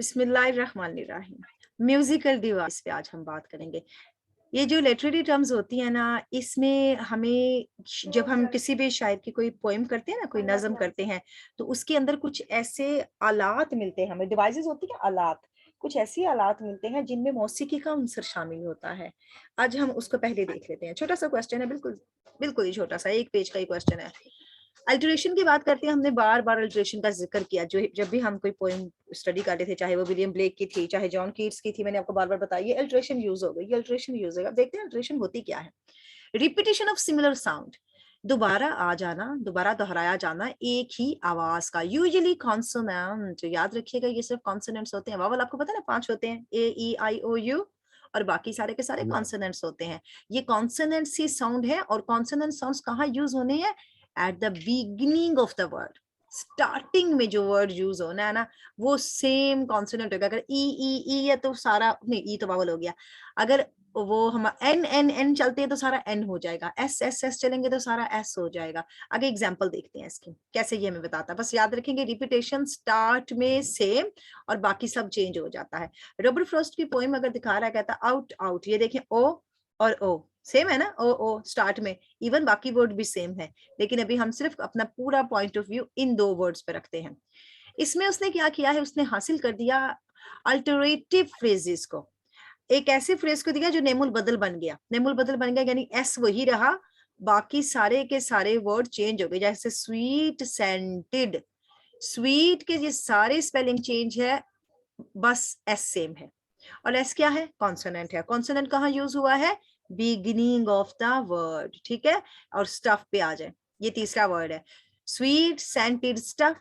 बिस्मिल्लाहिर्रहमानिर्रहीम। Musical device पे आज हम बात करेंगे। ये जो लिटरेरी टर्म्स होती है ना, इसमें हमें जब हम किसी भी शायर की कोई पोएम करते हैं ना, कोई नज्म करते हैं, तो उसके अंदर कुछ ऐसे आलात मिलते हैं हमें, डिवाइसेस होती है आलात, कुछ ऐसी आलात मिलते हैं जिनमें मौसीकी का अंसर शामिल होता है। आज हम उसको पहले देख लेते हैं। छोटा सा क्वेश्चन है, बिल्कुल बिल्कुल ही छोटा सा, एक पेज का ही क्वेश्चन है। अल्टरेशन की बात करते हैं, हमने बार बार अल्टरेशन का जिक्र किया। जो जब भी हम कोई पोएम स्टडी कर रहे थे, चाहे वो विलियम ब्लेक की थी, चाहे जॉन कीट्स की थी, मैंने आपको बार बार बताया ये अल्टरेशन यूज हो गई, ये अल्टरेशन यूज होगा। देखते हैं अल्टरेशन होती क्या है। रिपीटिशन ऑफ सिमिलर साउंड, दोबारा आ जाना, दोबारा दोहराया जाना एक ही आवाज का। यूजुअली कॉन्सोनेंट, याद रखिएगा ये सिर्फ कॉन्सोनेंट्स होते हैं। वावल आपको पता है ना 5 होते हैं, ए ई आई ओ यू, और बाकी सारे के सारे कॉन्सोनेंट्स होते हैं। ये कॉन्सोनेंट्स ही साउंड है, और कॉन्सोनेंट साउंड्स कहाँ यूज होने हैं? At the beginning of the word. Starting में जो वर्ड यूज होना है ना, वो सेम कॉन्सोनेंट होगा। अगर ई ई ई है तो सारा, नहीं ई तो वावल हो गया। अगर वो हम एन एन एन चलते हैं तो सारा एन हो जाएगा, एस एस एस चलेंगे तो सारा एस हो जाएगा। आगे एग्जांपल देखते हैं इसकी कैसे, ये हमें बताता है। बस याद रखेंगे रिपीटेशन स्टार्ट में सेम और बाकी सब चेंज हो जाता है। रॉबर्ट फ्रॉस्ट की पोएम अगर दिखा रहा है, कहता आउट आउट, ये देखें ओ और ओ सेम है ना, ओ स्टार्ट में, इवन बाकी वर्ड भी सेम है। लेकिन अभी हम सिर्फ अपना पूरा point of view in 2 words पे रखते हैं। इसमें उसने क्या किया है, उसने हासिल कर दिया अल्टरनेटिव फ्रेजेस को। एक ऐसे फ्रेज को दिया जो नेमुल बदल बन गया। नेमुल बदल बन गया यानी एस वही रहा, बाकी सारे के सारे वर्ड चेंज हो गए। जैसे स्वीट सेंटेड, स्वीट के ये सारे स्पेलिंग चेंज है, बस एस सेम है। और एस क्या है? कॉन्सोनेंट है। कॉन्सोनेंट कहाँ यूज हुआ है? बिगिनिंग ऑफ द वर्ड, ठीक है। और स्टफ पे आ जाए, ये तीसरा वर्ड है, स्वीट सेंटेड स्टफ,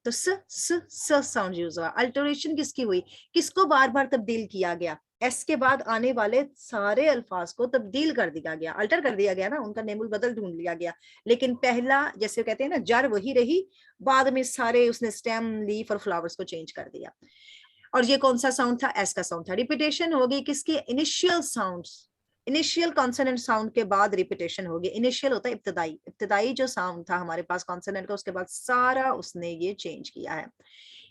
तो स साउंड यूज हुआ। अल्टरेशन किसकी हुई? किसको बार बार तब्दील किया गया? एस के बाद आने वाले सारे अल्फाज को तब्दील कर दिया गया, अल्टर कर दिया गया ना, उनका नेमुल बदल ढूंढ लिया गया। लेकिन पहला, जैसे कहते हैं ना, जड़ वही रही, बाद में सारे उसने स्टेम, लीफ और फ्लावर्स को चेंज कर दिया। और ये कौन सा साउंड था? एस का साउंड था। रिपीटेशन होगी किसकी? Initial sounds, initial consonant sound के बाद रिपीटेशन होगी। इनिशियल होता है इब्तदाई, इब्तदाई जो साउंड था हमारे पास कॉन्सोनेंट का, उसके बाद सारा उसने ये चेंज किया है।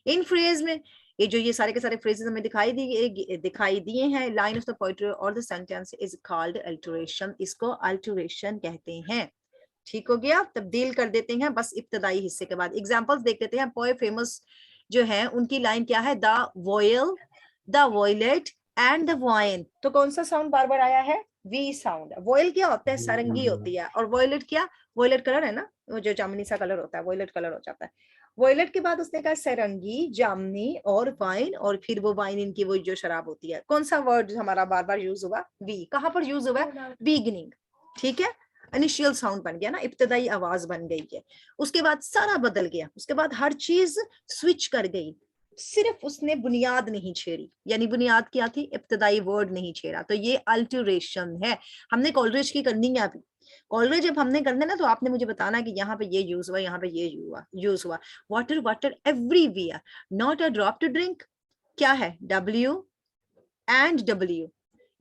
इन फ्रेज में ये जो ये सारे के सारे फ्रेजेस हमें दिखाई दिए हैं, लाइन ऑफ द पोएट्री और the sentence is called alteration, इसको अल्टरेशन कहते हैं। ठीक हो गया, तब्दील कर देते हैं बस इब्तदाई हिस्से के बाद। एग्जांपल्स देख लेते हैं। पोए फेमस जो है उनकी लाइन क्या है? The vial, the violet and the vine. तो कौन सा साउंड बार बार आया है? We sound. वॉयल क्या होता है? सारंगी होती है। और वॉयलेट क्या? वॉयलेट कलर है ना, वो जो जामुनी सा कलर होता है, वॉयलेट कलर हो जाता है। वॉयलेट के बाद उसने कहा सारंगी, जामनी और वाइन, और फिर वो वाइन इनकी वो जो शराब होती है। कौन सा वर्ड हमारा बार बार यूज हुआ? वी। कहां पर यूज हुआ? बिगिनिंग, ठीक है। इनिशियल साउंड बन गया ना, इब्तदाई आवाज बन गई है। उसके बाद सारा बदल गया, उसके बाद हर चीज स्विच कर गई, सिर्फ उसने बुनियाद नहीं छेड़ी। यानी बुनियाद क्या थी? इब्तदाई वर्ड नहीं छेड़ा। तो ये अल्टरेशन है। हमने कॉलरेज की करनी है अभी। कॉलरेज जब हमने करना है ना, तो आपने मुझे बताना है कि यहाँ पे ये यूज हुआ, यहाँ पे ये यूज हुआ। Water water everywhere, not a drop to drink, क्या है? W and W.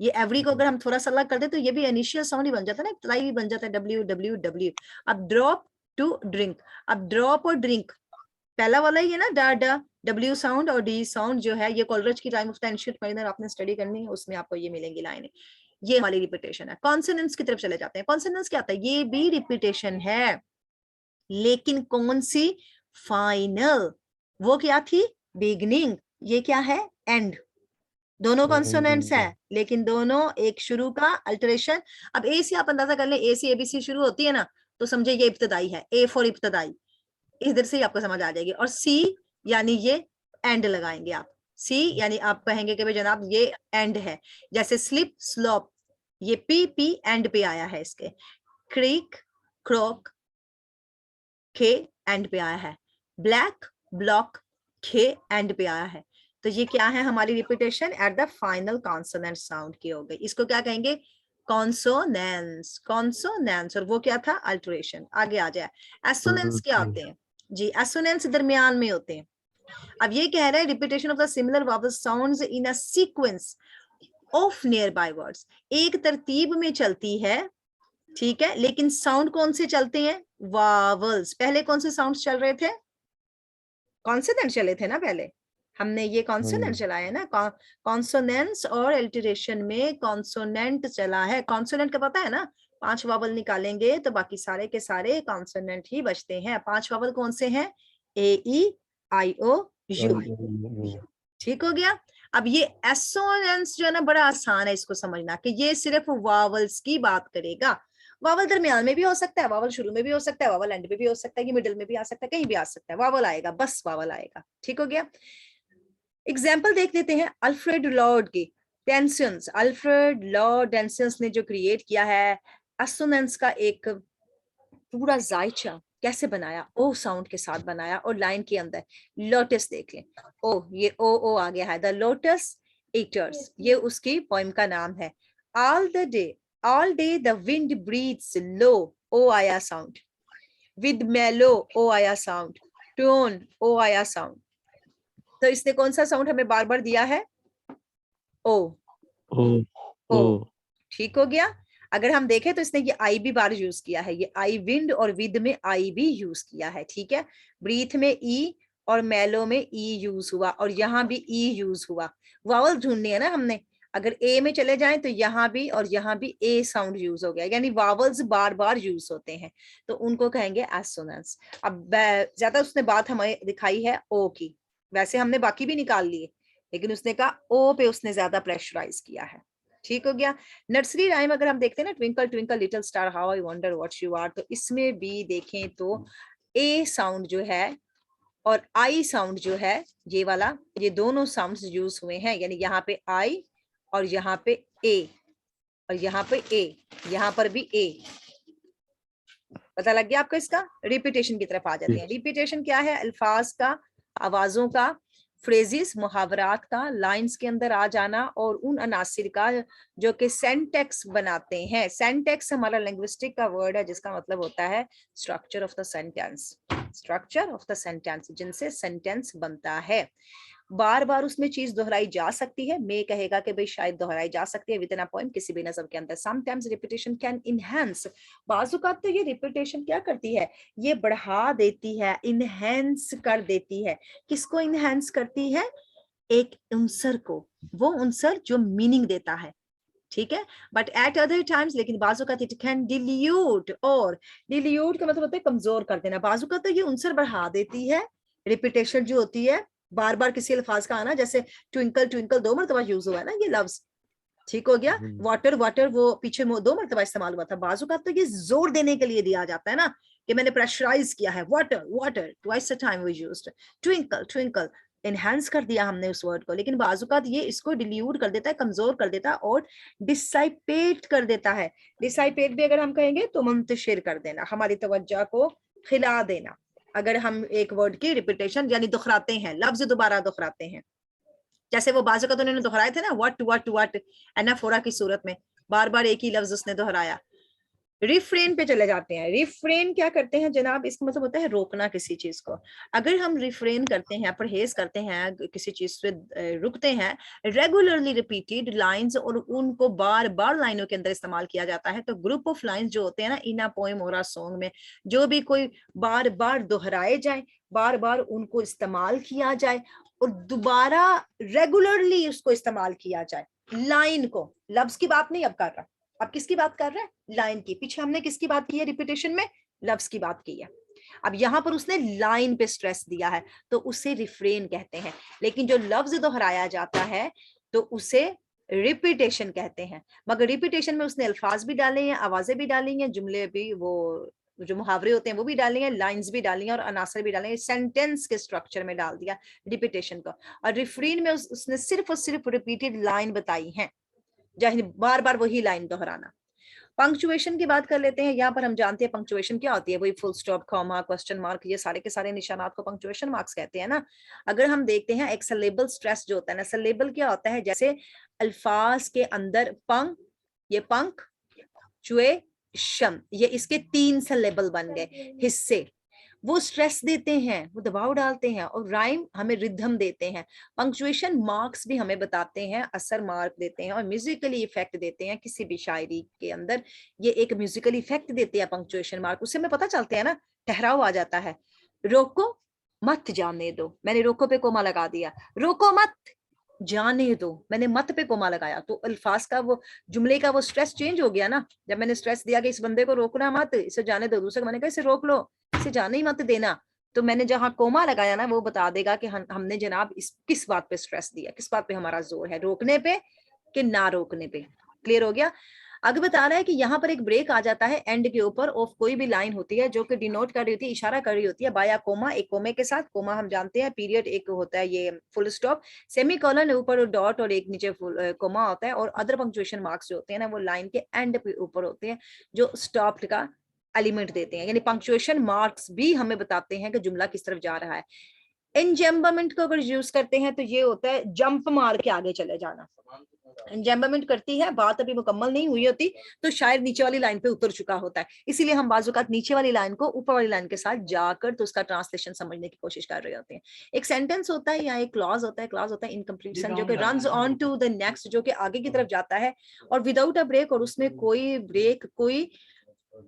ये एवरी को अगर हम थोड़ा सा अलग कर दे तो ये भी इनिशियल साउंड ही बन जाता है ना, इब्तदाई भी बन जाता है, डब्ल्यू डब्ल्यू डब्ल्यू। अब ड्रॉप टू ड्रिंक, अब ड्रॉप और ड्रिंक पहला वाला ही है ना, डा डा, डब्ल्यू साउंड और डी साउंड जो है, ये कॉलरेज की time of the ancient minor आपने स्टडी करनी है, उसमें आपको ये मिलेंगी लाइनें। ये वाली रिपीटेशन है। कॉन्सोनेंट्स की तरफ चले जाते हैं। कॉन्सोनेंट्स क्या आता है? ये भी रिपीटेशन है, लेकिन कौन सी? फाइनल। वो क्या थी? बिगनिंग। ये क्या है? एंड। दोनों कॉन्सोनेंट्स है, लेकिन दोनों एक शुरू का अल्टरेशन। अब ए से आप अंदाजा कर ले, ए से एबीसी शुरू होती है ना, तो समझे ये इब्तदाई है, ए फॉर इब्तदाई, इधर से ही आपको समझ आ जाएगी। और सी यानी ये एंड लगाएंगे आप, सी यानी आप कहेंगे कि भाई जनाब ये एंड है। जैसे स्लिप, स्लोप, ये पी पी एंड पे आया है इसके। क्रीक, क्रॉक, खे एंड पे आया है। ब्लैक, ब्लॉक, खे एंड पे आया है। तो ये क्या है? हमारी repetition at the final consonant sound की हो गई। इसको क्या कहेंगे? Consonance, consonance. और वो क्या था? अल्टरेशन। आगे आ जाए। एसोनेंस क्या होते हैं जी? एसोनेंस दरमियान में होते हैं। अब ये कह रहे हैं repetition of the similar vowel sounds in a sequence of near by words, एक तरतीब में चलती है, ठीक है, लेकिन साउंड कौन से चलते हैं? वावल्स। पहले कौन से साउंड्स चल रहे थे? कॉन्सोनेंट चले थे ना पहले, हमने ये कॉन्सोनेंट हम्म, चला है ना, कॉन्सोनेंट्स और एल्टरेशन में कॉन्सोनेंट चला है। कॉन्सोनेंट का पता है ना, 5 वावल निकालेंगे तो बाकी सारे के सारे कॉन्सोनेंट ही बचते हैं। 5 वावल कौन से हैं? ए, ई, आई, ओ, यू। ठीक हो गया। अब ये एसोनेंस जो है ना, बड़ा आसान है इसको समझना, कि ये सिर्फ वावल्स की बात करेगा। वावल दरमियान में भी हो सकता है, वावल शुरू में भी हो सकता है, वावल एंड में भी हो सकता है, ये मिडिल में भी आ सकता है, कहीं भी आ सकता है, वावल आएगा, बस वावल आएगा। ठीक हो गया। एग्जाम्पल देख लेते हैं अल्फ्रेड लॉर्ड की टेंसेंस। अल्फ्रेड लॉर्ड टेंसेंस ने जो क्रिएट किया है एसोनेंस का एक पूरा जायचा कैसे बनाया, ओ साउंड के साथ बनाया। और लाइन के अंदर लोटस देख लें, ओ, ये ओ आ गया है, द लोटस ईटर्स, ये उसकी पोइम का नाम है। All day the wind breathes low, oh आया साउंड। विद मेलो, ओ आया साउंड। टोन, ओ आया साउंड। तो इसने कौन सा साउंड हमें बार बार दिया है? ओ, ओ ओ। ओ ठीक हो गया। अगर हम देखें तो इसने ये आई भी बार यूज किया है, ये आई विंड और विद में आई भी यूज किया है। ठीक है, ब्रीथ में ई और मेलो में ई यूज हुआ, और यहाँ भी ई यूज हुआ। वावल ढूंढनी है ना हमने। अगर ए में चले जाएं तो यहाँ भी और यहाँ भी ए साउंड यूज हो गया, यानी वावल्स बार बार यूज होते हैं, तो उनको कहेंगे एसोनेंस। अब ज्यादा उसने बात हमें दिखाई है ओ की, वैसे हमने बाकी भी निकाल लिए, लेकिन उसने कहा ओ पे उसने ज्यादा प्रेशराइज किया है। ठीक हो गया। नर्सरी राइम अगर हम देखते हैं ना, twinkle twinkle little star how I wonder what you are, तो इसमें भी देखें तो ए साउंड जो है और आई साउंड जो है, ये वाला, ये दोनों साउंड्स यूज हुए हैं, यानी यहाँ पे आई और यहाँ पे ए और यहाँ पे ए, यहाँ पर भी ए। पता लग गया आपको इसका? रिपीटेशन की तरफ आ जाते हैं। रिपीटेशन क्या है? अल्फाज का, आवाजों का, फ्रेजेस, मुहावरात का लाइंस के अंदर आ जाना, और उन अनासिर का जो कि सेंटेक्स बनाते हैं। सेंटेक्स हमारा लिंग्विस्टिक का वर्ड है जिसका मतलब होता है structure of the sentence. Structure of the sentence, जिनसे सेंटेंस बनता है। बार बार उसमें चीज दोहराई जा सकती है, मैं कहेगा कि भाई शायद दोहराई जा सकती है विद इन अ पोएम, किसी भी नज़म के अंदर। समटाइम्स रिपीटेशन कैन इनहेंस, बाजुकात तो ये रिपीटेशन क्या करती है, ये बढ़ा देती है, इनहेंस कर देती है। किसको इनहेंस करती है? एक उनसर को, वो उनसर जो मीनिंग देता है। ठीक है, बट एट अदर टाइम्स, लेकिन बाजू का इट कैन डिल्यूट, और डिल्यूट का मतलब होता है कमजोर कर देना। बाजू का तो ये उनसर बढ़ा देती है, रिपीटेशन जो होती है, बार बार किसी अल्फाज का आना, जैसे ट्विंकल ट्विंकल 2 मरतबा यूज हुआ है ना ये लफ्ज। ठीक हो गया। वाटर वाटर वो पीछे 2 मरतबा इस्तेमाल हुआ था। बाजू का तो ये जोर देने के लिए दिया जाता है ना, कि मैंने प्रेशराइज किया है। Water water twice a time we used. Twinkle twinkle enhance कर दिया हमने उस वर्ड को, लेकिन बाजुकात ये इसको डिल्यूट कर देता है, कमजोर कर देता है, और डिसाइपेट कर देता है। डिसाइपेट भी अगर हम कहेंगे तो मुंतशिर कर देना, हमारी तवज्जो को खिला देना। अगर हम एक वर्ड की रिपीटेशन यानी दोहराते हैं, लफ्ज दोबारा दोहराते हैं, जैसे वो बाजुकात उन्होंने दोहराए थे ना, वट वट वट, एनाफोरा की सूरत में बार बार एक ही लफ्ज उसने दोहराया। रिफ्रेन पे चले जाते हैं। रिफ्रेन क्या करते हैं जनाब? इसका मतलब होता है रोकना किसी चीज को। अगर हम रिफ्रेन करते हैं, परहेज करते हैं, किसी चीज से रुकते हैं, रेगुलरली रिपीटेड लाइंस, और उनको बार बार लाइनों के अंदर इस्तेमाल किया जाता है, तो ग्रुप ऑफ लाइंस जो होते हैं ना इन अ पोएम और अ सॉन्ग में, जो भी कोई बार बार दोहराए जाए, बार बार उनको इस्तेमाल किया जाए, और दोबारा रेगुलरली उसको इस्तेमाल किया जाए। लाइन को, लफ्ज की बात नहीं अब कर रहा, अब किसकी बात कर रहा है? लाइन की। पीछे हमने किसकी बात की है रिपीटेशन में? लफ्ज की बात की है। अब यहां पर उसने लाइन पे स्ट्रेस दिया है, तो उसे रिफ्रेन कहते हैं। लेकिन जो लफ्ज दोहराया जाता है तो उसे रिपीटेशन कहते हैं। मगर रिपीटेशन में उसने अल्फाज भी डाले हैं, आवाजें भी डाली हैं, जुमले भी, वो जो मुहावरे होते हैं वो भी डाली हैं, लाइंस भी डाली हैं, और अनासर भी डाले हैं, सेंटेंस के स्ट्रक्चर में डाल दिया रिपीटेशन को। और रिफ्रेन में उसने सिर्फ और सिर्फ रिपीटेड लाइन बताई हैं, चाहे बार बार वही लाइन दोहराना। पंक्चुएशन की बात कर लेते हैं। यहाँ पर हम जानते हैं पंक्चुएशन क्या होती है, वही full stop, comma, question mark, ये सारे के सारे निशानात को पंक्चुएशन मार्क्स कहते हैं ना। अगर हम देखते हैं एक सिलेबल स्ट्रेस जो होता है ना, सिलेबल क्या होता है, जैसे अल्फाज के अंदर पंख, ये पंख, चुए, शम, ये इसके 3 सिलेबल बन गए हिस्से, वो स्ट्रेस देते हैं, वो दबाव डालते हैं, और राइम हमें रिदम देते हैं। पंक्चुएशन मार्क्स भी हमें बताते हैं, असर मार्क देते हैं, और म्यूजिकली इफेक्ट देते हैं किसी भी शायरी के अंदर। ये एक म्यूजिकल इफेक्ट देते हैं पंक्चुएशन मार्क, उससे हमें पता चलते हैं ना, ठहराव आ जाता है। रोको, मत जाने दो, मैंने रोको पे कोमा लगा दिया, रोको मत, जाने दो, मैंने मत पे कोमा लगाया, तो अल्फाज का वो जुमले का वो स्ट्रेस चेंज हो गया ना। जब मैंने स्ट्रेस दिया कि इस बंदे को रोकना मत, इसे जाने दो, दूसरे को मैंने कहा इसे रोक लो, इसे जाने ही मत देना, तो मैंने जहां कोमा लगाया ना वो बता देगा कि हमने जनाब इस किस बात पे स्ट्रेस दिया, किस बात पे हमारा जोर है, रोकने पे कि ना रोकने पे। क्लियर हो गया। आगे बता रहा है कि यहाँ पर एक ब्रेक आ जाता है एंड के ऊपर ऑफ कोई भी लाइन होती है जो कि डिनोट कर रही होती है, इशारा कर रही होती है बाया कोमा, एक कोमे के साथ, कोमा हम जानते हैं पीरियड एक होता है ये फुल स्टॉप, सेमी कॉलन ऊपर डॉट और एक नीचे कोमा होता है, और अदर पंक्चुएशन मार्क्स जो होते हैं ना वो लाइन के एंड पे ऊपर होते हैं जो स्टॉप का एलिमेंट देते हैं, यानी पंक्चुएशन मार्क्स भी हमें बताते हैं कि जुमला किस तरफ जा रहा है। एंजेम्बामेंट को अगर यूज करते हैं तो ये होता है जंप मार के आगे चले जाना। एंजेम्बामेंट करती है, बात अभी मुकम्मल नहीं हुई होती तो शायद नीचे वाली लाइन पे उतर चुका होता है, इसीलिए हम बाजुकात नीचे वाली लाइन को ऊपर वाली लाइन के साथ जाकर तो उसका ट्रांसलेशन समझने की कोशिश कर रहे होते हैं। एक सेंटेंस होता है या एक क्लॉज होता है, क्लॉज होता है इनकम्प्लीट सेंटेंस जो कि runs on to the next, जो कि आगे की तरफ जाता है और विदाउट अ ब्रेक, और उसमें कोई ब्रेक, कोई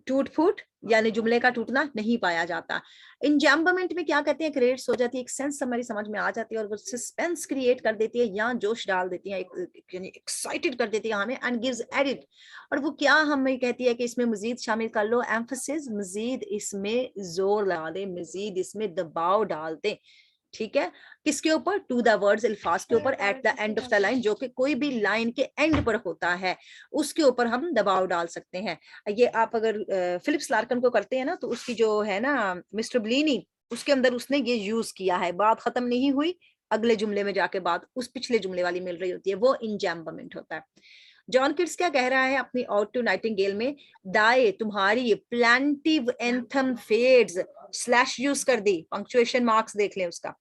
टूट फूट यानी जुमले का टूटना नहीं पाया जाता। इंजैम्बमेंट में क्या कहते हैं, क्रिएट्स हो जाती है, एक सेंस हमारी समझ में आ जाती है और वो सस्पेंस क्रिएट कर देती है या जोश डाल देती है, एक्साइटेड कर देती है हमें, एंड गिव्स एडिट। और वो क्या हमें कहती है कि इसमें मजीद शामिल कर लो, एम्फसिस, मजीद इसमें जोर लगा दे, मजीद इसमें दबाव डाल दे, ठीक है, किसके ऊपर, टू द वर्ड्स, अल्फाज के ऊपर, at the end of the line, जो कि कोई भी लाइन के एंड पर होता है उसके ऊपर हम दबाव डाल सकते हैं। ये आप अगर फिलिप्स लार्कन को करते हैं ना तो उसकी जो है ना मिस्टर ब्लीनी, उसके अंदर उसने ये यूज किया है, बात खत्म नहीं हुई, अगले जुमले में जाके बात उस पिछले जुमले वाली मिल रही होती है, वो इंजैम्बमेंट होता है। जॉन किट्स क्या कह रहा है अपनी ऑड टू नाइटिंगेल में, दाए तुम्हारी प्लांटिव एंथम फेड्स, स्लैश यूज कर दी, पंक्चुएशन मार्क्स देख लें उसका,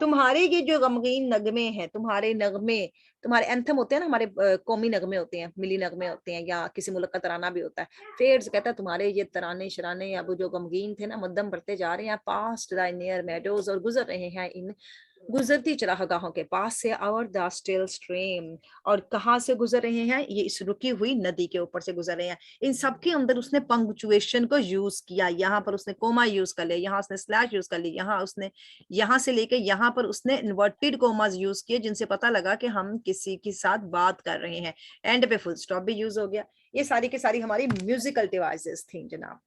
तुम्हारे ये जो गमगीन नगमे हैं, तुम्हारे नगमे, तुम्हारे एंथम होते हैं ना, हमारे कौमी नगमे होते हैं, मिली नगमे होते हैं, या किसी मुल्क का तराना भी होता है। फेड्स कहता है तुम्हारे ये तराने शराने अब जो गमगीन थे ना मद्दम बढ़ते जा रहे हैं, पास्ट द नियर मेडोज, और गुजर रहे हैं इन गुजरती चरागाहों के पास से, और द स्टिल स्ट्रीम, और कहाँ से गुजर रहे हैं, ये इस रुकी हुई नदी के ऊपर से गुजर रहे हैं। इन सब के अंदर उसने पंक्चुएशन को यूज किया, यहाँ पर उसने कोमा यूज कर लिया, यहाँ उसने स्लैश यूज कर ली, यहाँ उसने यहाँ से लेके यहाँ पर उसने इन्वर्टेड कोमास यूज किए, जिनसे पता लगा कि हम किसी के साथ बात कर रहे हैं। एंड पे फुल स्टॉप भी यूज हो गया। ये सारी की सारी हमारी म्यूजिकल डिवाइसेस थी जनाब।